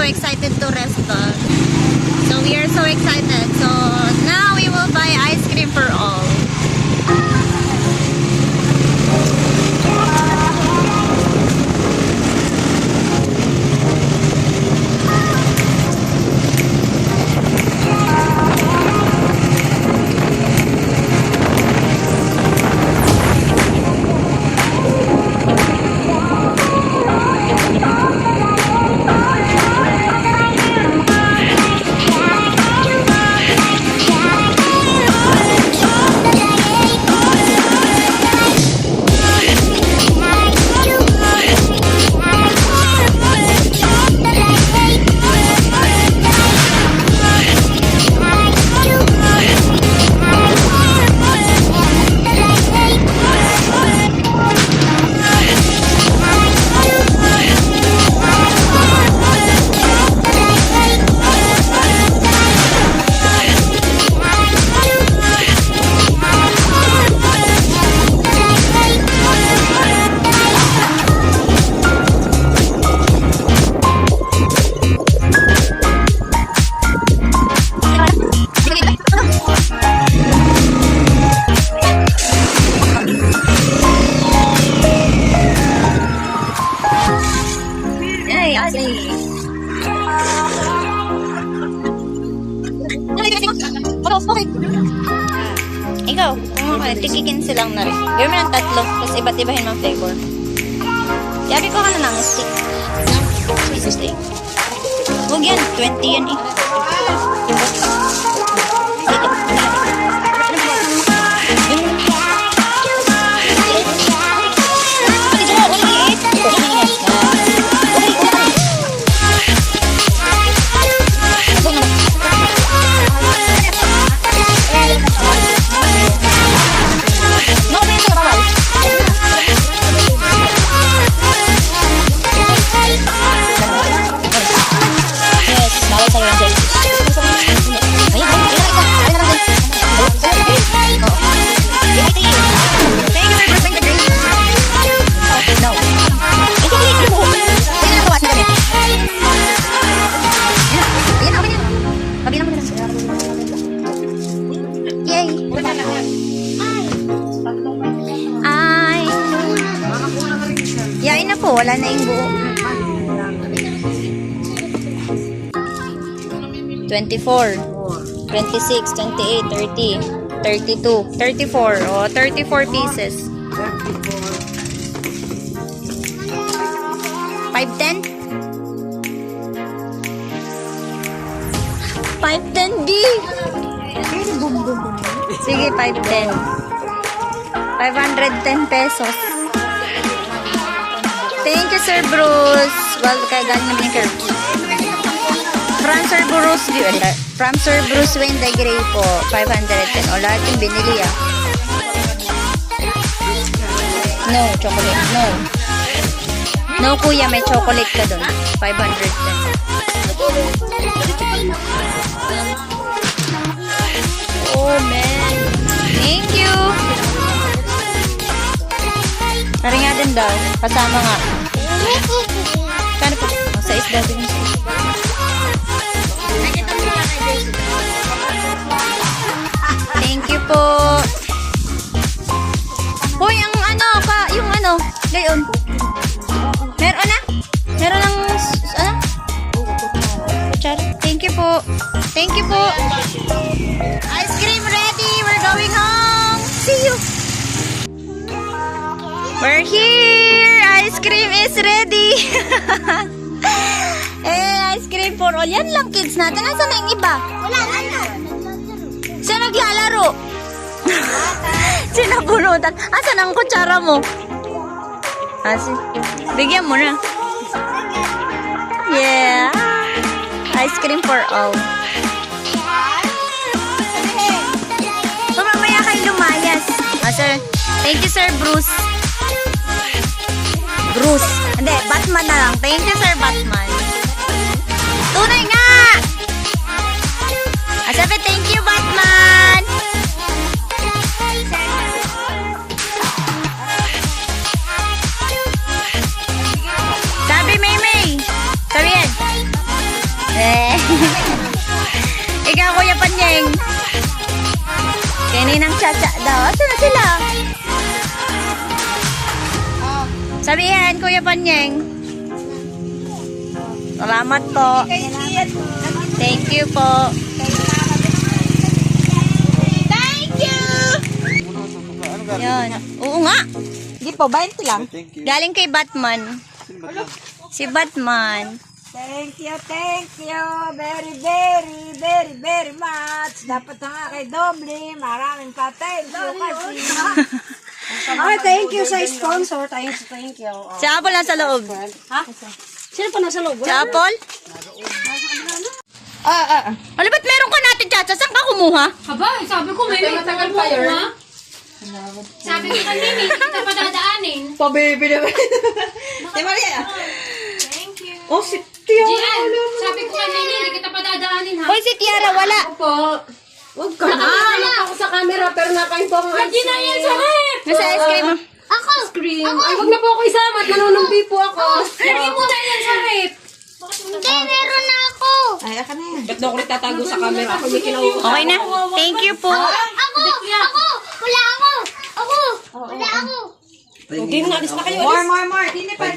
excited to rest. So we are so excited. So now we will buy ice cream for all. Ikaw, kung tikikin silang na rin. Gawin mo ng tatlo, tapos iba't ibahin mga flavor. Sabi ko ka na ng stick. No? Stick. Huwag yan, 20 yan eh. Yain na po, wala na yung buo. 24, 26, 28, 30, 32, 34. Oh, 34 pieces. 510? 510 B. Sige, 510. 510 pesos. Thank you, Sir Bruce. Well, kaya galing naman yung curve. From Sir Bruce Wayne de Grey po, 510. O, lahat yung binili ah. No, chocolate. No. No, kuya, may chocolate ka dun. 510. Oh, man. Thank you. Nari nga din daw. Kasama nga. Kano po? Sa isda din. Thank you po. Hoy, ang ano pa, yung ano, gayon. Meron na? Meron ng, ano? Kutsara. Thank you po. Thank you po. Ice cream ready. We're going home. See you. We're here. Ice cream is ready. Ice cream for all. Yan lang kids natin. Nasaan na yung iba? Wala na. Siya naglalaro. Sinabunutan. Asan ang kutsara mo? Bigyan mo na. Yeah. Ice cream for all. So, mamaya kayo lumayas. Sir. Thank you, Sir Bruce. Bruce. Hindi, Batman na lang. Thank you, Sir Batman. Tunay nga! Sabi, thank you, Batman! Sabi, Maymay. Sabi yan. Ninang Chacha daw. Asa na sila? Sabihan, Kuya Panyeng. Salamat po. Thank you po. Thank you! Yan. Oo nga. Hindi po, 20 lang. Galing kay Batman. Si Batman. Thank you, very, very, very, very much. Dapat na nga kay Doble, maraming pa thank you kasi. Thank you sa sponsor. Thank you. Si Apple nasa loob. Ha? Sino pa nasa loob? Si Apple? Ano ba't meron ka natin, Chacha? Saan ka kumuha? Aba, sabi ko may matagal pa yun, ha? Sabi ko kanina, hindi kita pa dadaanin. Pabebe naman. Si Maria. Thank you. Oh, si Tia. Gian, sabi ko kanina, hindi kita pa dadaanin, ha? Hoy, si Kiara, wala. Po. Huwag ka na. Nakakala ako sa camera pero nakain po ang Hindi na yan sa rep! Nasa ice cream mo. Ako! cream. Ay, huwag na po ako isama at nanunumbi po ako. Lagay mo na yan sa rep! Hindi, meron na ako! Ay, aka na yan. Ba't na ako nagtatago sa camera? Ako may kinauuha. Okay na. Thank you po. Ako! Wala ako! Wala ako! Hindi na, alis na kayo. More. Hindi pa.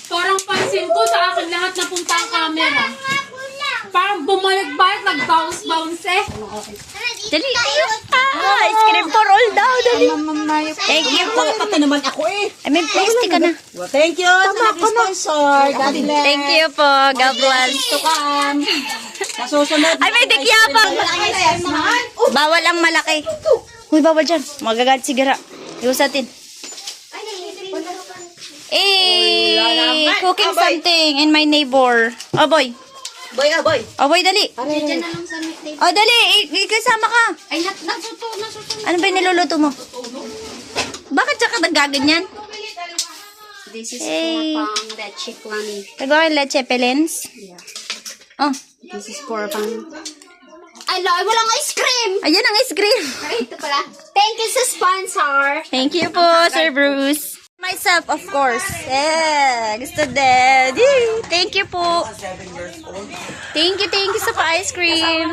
Parang pansin ko sa akin lahat napunta ang camera. Parang bumalik-balik, nag-bounce eh. Dali. Ice cream for all daw. Dali. Thank you po. Pati naman ako eh. I mean, plastic ka na. Thank you sa nag-sponsor. God bless. Thank you po. God bless. Ito ka. Sa susunod. Ay, may dikyapang. Bawal ang malaki. Uy, bawal dyan. Magagad sigara. Iusatin. Cooking something in my neighbor. Oh, boy. Boy. Oh, boy, dali. Diyan na lang sa table. Oh, dali. Ikasama ka. Ay, nasuto. Ano ba yung niluluto mo? Bakit siya ka nagaganyan? This is Hey. for pang leche flan. Tagawa yung leche pelens? Oh, This is for pang... Ay, walang ice cream! ayan ang ice cream. Ay, ito pala. Thank you sa sponsor. Thank you po, Sir Bruce. Myself, of course. Yeah, gusto din. Yay! Thank you po. Thank you sa pa-ice cream.